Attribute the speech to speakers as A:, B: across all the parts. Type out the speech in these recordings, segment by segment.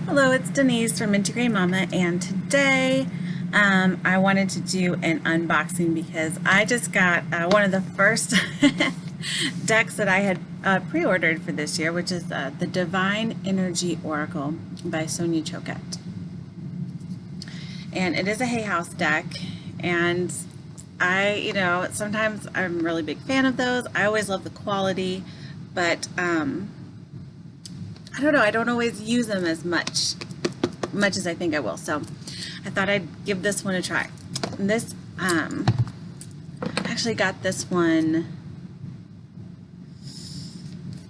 A: Hello, it's Denise from Minty Gray Mama, and today I wanted to do an unboxing because I just got one of the first decks that I had pre-ordered for this year, which is the Divine Energy Oracle by Sonia Choquette. And it is a Hay House deck, and sometimes I'm a really big fan of those. I always love the quality, but I don't know, I don't always use them as much as I think I will. So I thought I'd give this one a try. And this, I actually got this one,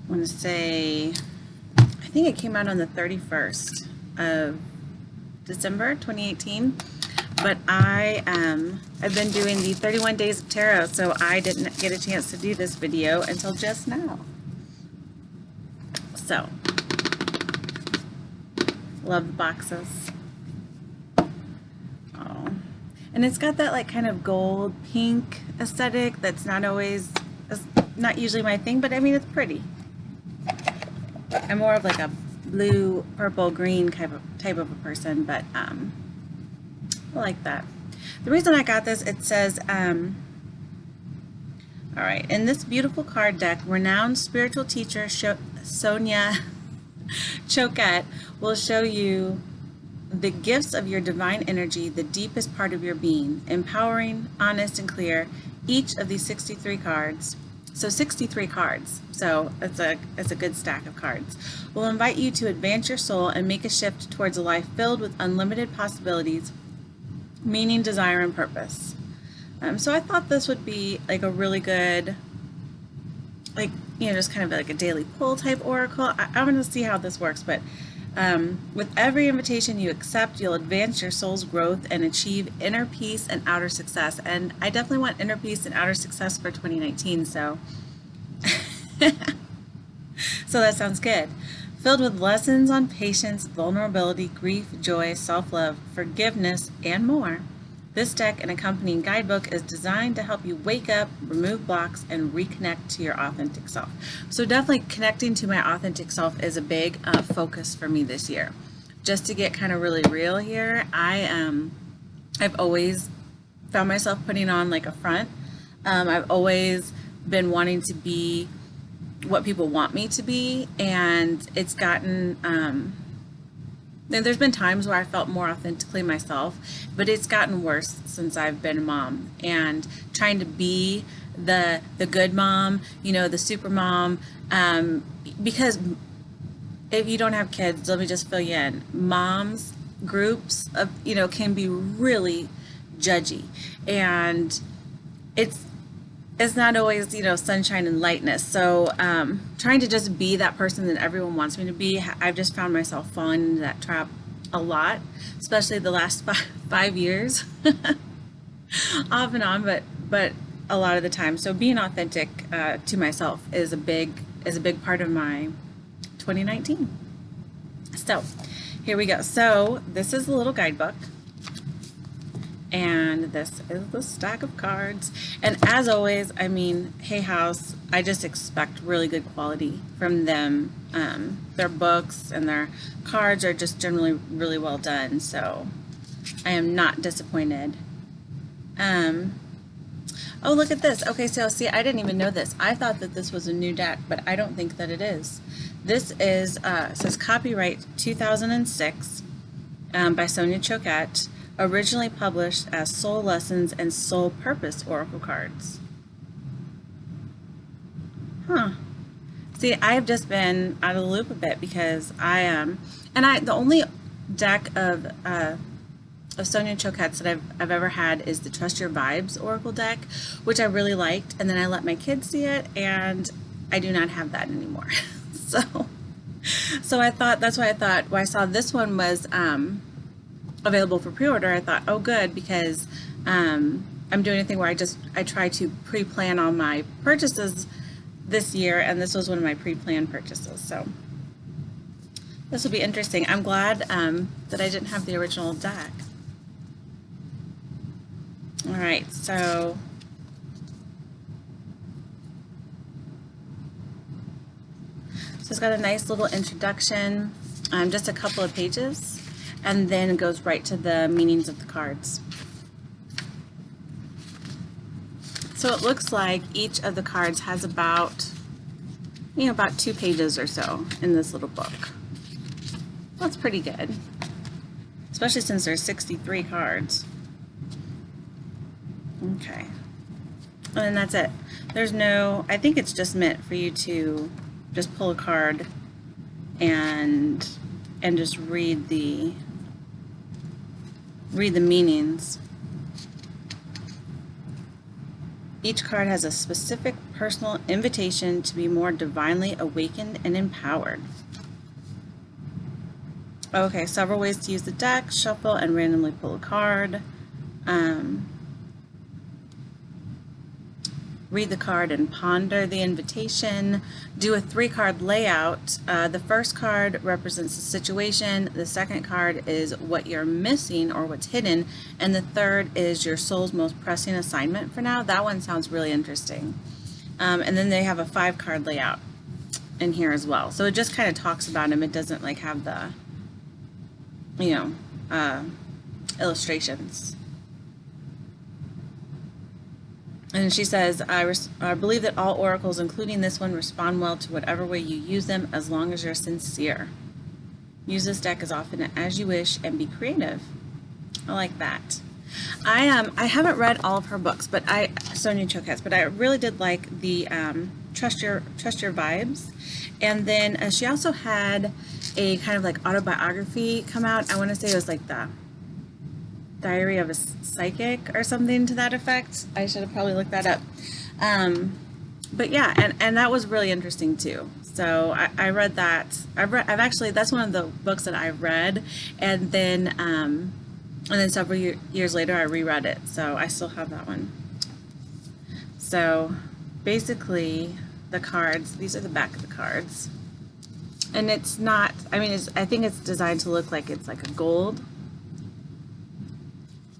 A: I want to say, I think it came out on the 31st of December 2018. But I've been doing the 31 Days of Tarot, so I didn't get a chance to do this video until just now. So, love the boxes. Oh, and it's got that like kind of gold pink aesthetic that's not usually my thing, but I mean it's pretty. I'm more of like a blue, purple, green type of a person, but I like that. The reason I got this, it says, all right, in this beautiful card deck, renowned spiritual teacher Sonia Choquette will show you the gifts of your divine energy, the deepest part of your being, empowering, honest, and clear. Each of these 63 cards, so 63 cards, so it's a good stack of cards, will invite you to advance your soul and make a shift towards a life filled with unlimited possibilities, meaning, desire, and purpose. So I thought this would be like a really good, like, just kind of like a daily pull type oracle. I'm going to see how this works, but with every invitation you accept, you'll advance your soul's growth and achieve inner peace and outer success. And I definitely want inner peace and outer success for 2019, so so that sounds good. Filled with lessons on patience, vulnerability, grief, joy, self-love, forgiveness, and more. This deck and accompanying guidebook is designed to help you wake up, remove blocks, and reconnect to your authentic self. So definitely connecting to my authentic self is a big focus for me this year. Just to get kind of really real here, I've always found myself putting on like a front. I've always been wanting to be what people want me to be, and it's gotten there's been times where I felt more authentically myself, but it's gotten worse since I've been a mom, and trying to be the good mom, the super mom, because if you don't have kids, let me just fill you in, moms groups of can be really judgy, and it's not always sunshine and lightness. So trying to just be that person that everyone wants me to be, I've just found myself falling into that trap a lot, especially the last five years off and on, but a lot of the time. So being authentic to myself is a big part of my 2019. So here we go. So this is a little guidebook, and this is the stack of cards. And as always, I mean, Hay House, I just expect really good quality from them. Their books and their cards are just generally really well done, so I am not disappointed. Oh, look at this. Okay, so see, I didn't even know this. I thought that this was a new deck, but I don't think that it is. This is says copyright 2006 by Sonia Choquette, originally published as Soul Lessons and Soul Purpose Oracle cards. Huh. See, I've just been out of the loop a bit because the only deck of Sonia Choquette's that I've ever had is the Trust Your Vibes Oracle deck, which I really liked, and then I let my kids see it, and I do not have that anymore. So I thought, that's why I thought, when I saw this one was available for pre-order, I thought, oh good, because I'm doing a thing where I try to pre-plan all my purchases this year, and this was one of my pre-planned purchases, so this will be interesting. I'm glad that I didn't have the original deck. All right, so it's got a nice little introduction. just a couple of pages, and then it goes right to the meanings of the cards. So it looks like each of the cards has about, about 2 pages or so in this little book. That's pretty good, especially since there's 63 cards. Okay, and then that's it. There's no, I think it's just meant for you to just pull a card and just read the meanings. Each card has a specific personal invitation to be more divinely awakened and empowered. Okay, several ways to use the deck: shuffle and randomly pull a card. Read the card and ponder the invitation. Do a 3-card layout. The first card represents the situation, the second card is what you're missing or what's hidden, and the third is your soul's most pressing assignment for now. That one sounds really interesting. And then they have a 5-card layout in here as well. So it just kind of talks about them. It doesn't like have the, illustrations. And she says, I believe that all oracles, including this one, respond well to whatever way you use them as long as you're sincere. Use this deck as often as you wish and be creative. I like that. I haven't read all of her books, but Sonia Choquette, but I really did like the Trust Your Vibes. And then she also had a kind of like autobiography come out. I want to say it was like the Diary of a Psychic or something to that effect. I should have probably looked that up. But yeah, and that was really interesting too. So I read that. I've actually, that's one of the books that I read, and then several years later I reread it. So I still have that one. So basically the cards, these are the back of the cards. And it's not, I mean, I think it's designed to look like it's like a gold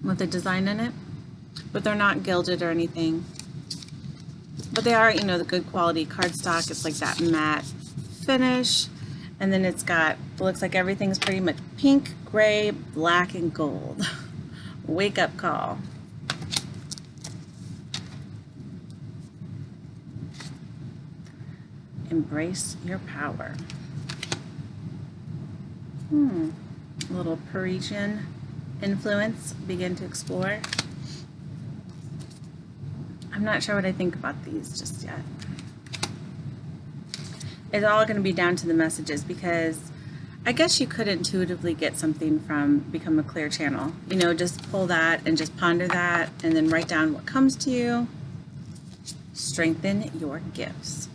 A: with a design in it, but they're not gilded or anything. But they are, the good quality cardstock. It's like that matte finish, and then it's got, it looks like everything's pretty much pink, gray, black, and gold. Wake up call. Embrace your power. A little Parisian influence, begin to explore. I'm not sure what I think about these just yet. It's all going to be down to the messages, because I guess you could intuitively get something from Become a Clear Channel. Just pull that and just ponder that and then write down what comes to you. Strengthen your gifts.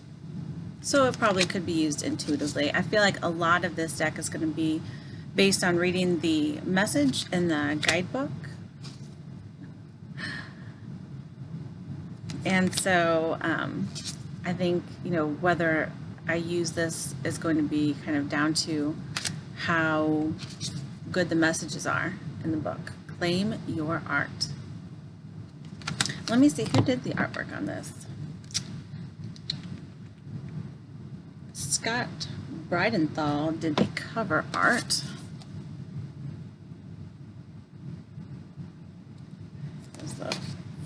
A: So it probably could be used intuitively. I feel like a lot of this deck is going to be based on reading the message in the guidebook. And so I think, whether I use this is going to be kind of down to how good the messages are in the book. Claim your art. Let me see, who did the artwork on this? Scott Bridenthal did the cover art. The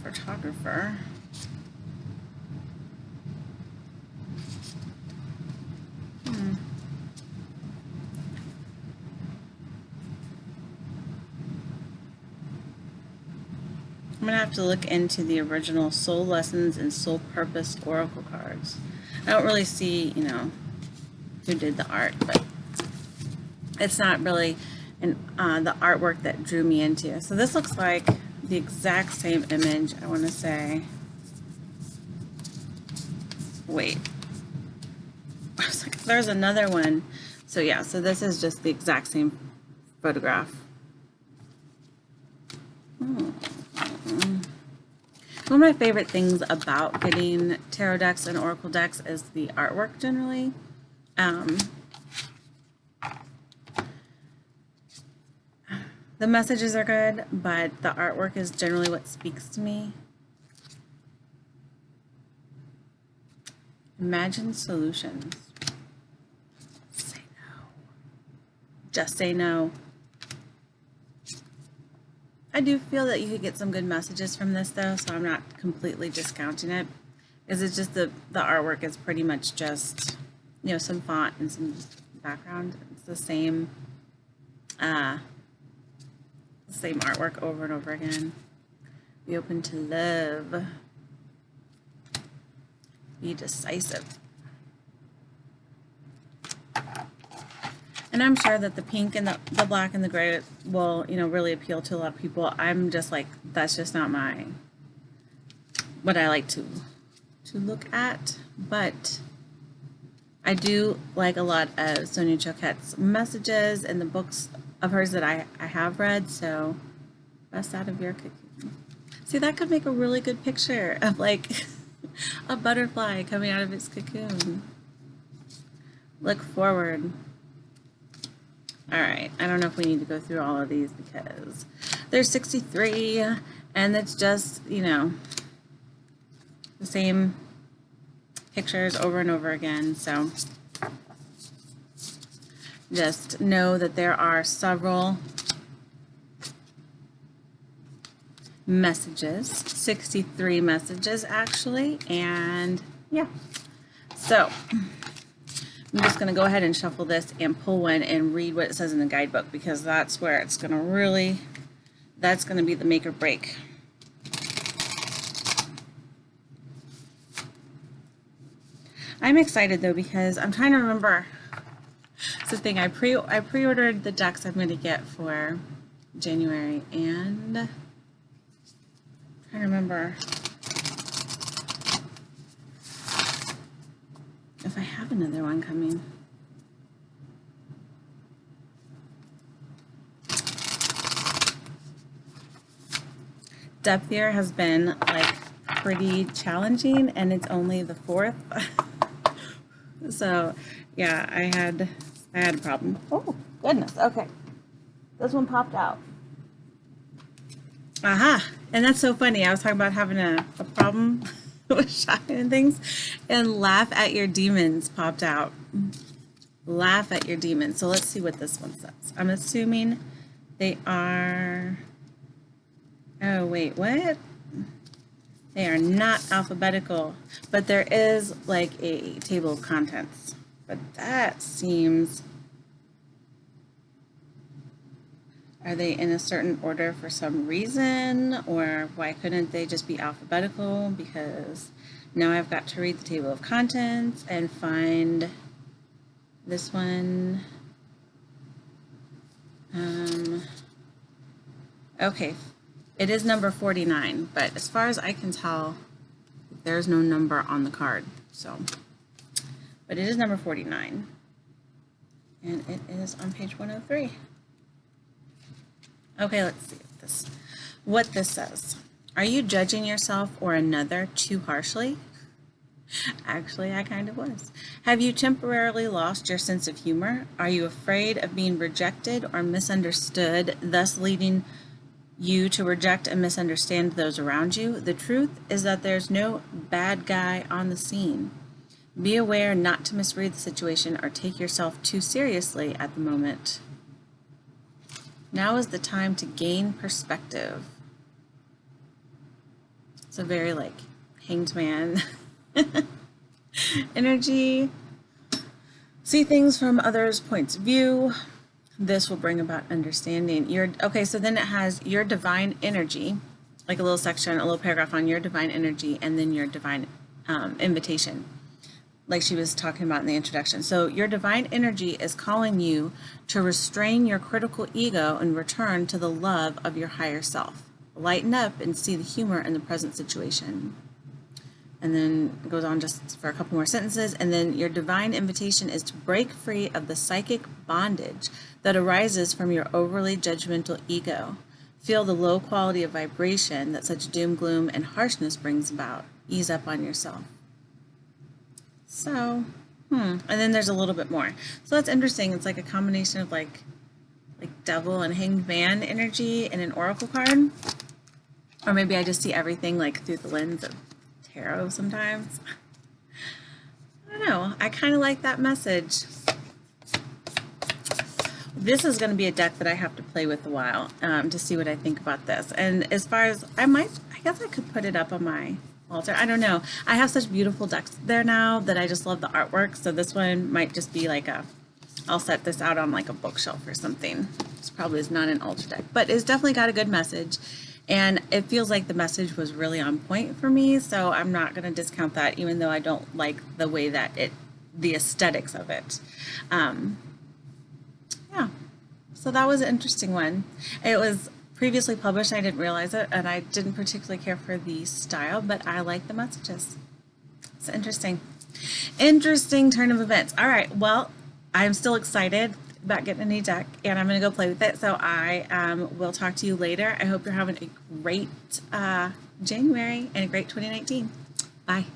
A: photographer. I'm gonna have to look into the original Soul Lessons and Soul Purpose Oracle cards. I don't really see, who did the art, but it's not really the artwork that drew me into. So this looks like the exact same image, I want to say. Wait. I was like, there's another one. So yeah, so this is just the exact same photograph. One of my favorite things about getting tarot decks and oracle decks is the artwork generally. The messages are good, but the artwork is generally what speaks to me. Imagine solutions. Say no. Just say no. I do feel that you could get some good messages from this though, so I'm not completely discounting it. Because it's just the artwork is pretty much just, you know, some font and some background. It's the same artwork over and over again. Be open to love. Be decisive. And I'm sure that the pink and the black and the gray will, you know, really appeal to a lot of people. I'm just like, that's just not what I like to look at. But I do like a lot of Sonia Choquette's messages and the books of hers that I have read. So, best out of your cocoon. See, that could make a really good picture of like a butterfly coming out of its cocoon. Look forward. All right, I don't know if we need to go through all of these because there's 63 and it's just, you know, the same pictures over and over again. So just know that there are several messages, 63 messages actually, and yeah. So I'm just going to go ahead and shuffle this and pull one and read what it says in the guidebook, because that's where it's going to really, that's going to be the make or break. I'm excited though, because I'm trying to remember. It's the thing, I pre-ordered the decks I'm going to get for January, and I'm trying to remember if I have another one coming. Depth here has been like pretty challenging, and it's only the 4th. So yeah, I had a problem. Oh goodness, okay. This one popped out. Aha, and that's so funny. I was talking about having a problem with shopping and things, and laugh at your demons popped out. Laugh at your demons. So let's see what this one says. I'm assuming they are, oh wait, what? They are not alphabetical, but there is like a table of contents. But that seems, are they in a certain order for some reason, or why couldn't they just be alphabetical? Because now I've got to read the table of contents and find this one. Okay, it is number 49, but as far as I can tell, there's no number on the card. So, but it is number 49, and it is on page 103. Okay, let's see what this says. Are you judging yourself or another too harshly? Actually, I kind of was. Have you temporarily lost your sense of humor? Are you afraid of being rejected or misunderstood, thus leading you to reject and misunderstand those around you? The truth is that there's no bad guy on the scene. Be aware not to misread the situation or take yourself too seriously at the moment. Now is the time to gain perspective. It's a very like Hanged Man energy. See things from others' points of view. This will bring about understanding. Okay, so then it has your divine energy, like a little section, a little paragraph on your divine energy, and then your divine invitation, like she was talking about in the introduction. So your divine energy is calling you to restrain your critical ego and return to the love of your higher self. Lighten up and see the humor in the present situation. And then it goes on just for a couple more sentences. And then your divine invitation is to break free of the psychic bondage that arises from your overly judgmental ego. Feel the low quality of vibration that such doom, gloom, and harshness brings about. Ease up on yourself. So, and then there's a little bit more. So that's interesting. It's like a combination of like devil and hanged man energy in an oracle card. Or maybe I just see everything like through the lens of tarot sometimes. I don't know. I kind of like that message. This is going to be a deck that I have to play with a while to see what I think about this. And as far as I guess I could put it up on my altar. I don't know. I have such beautiful decks there now that I just love the artwork. So this one might just be like I'll set this out on like a bookshelf or something. This probably is not an altar deck, but it's definitely got a good message. And it feels like the message was really on point for me. So I'm not going to discount that, even though I don't like the way that the aesthetics of it. Yeah, so that was an interesting one. It was previously published, I didn't realize it, and I didn't particularly care for the style, but I like the messages. It's interesting. Interesting turn of events. All right, well, I'm still excited about getting a new deck, and I'm going to go play with it, so I will talk to you later. I hope you're having a great January and a great 2019. Bye.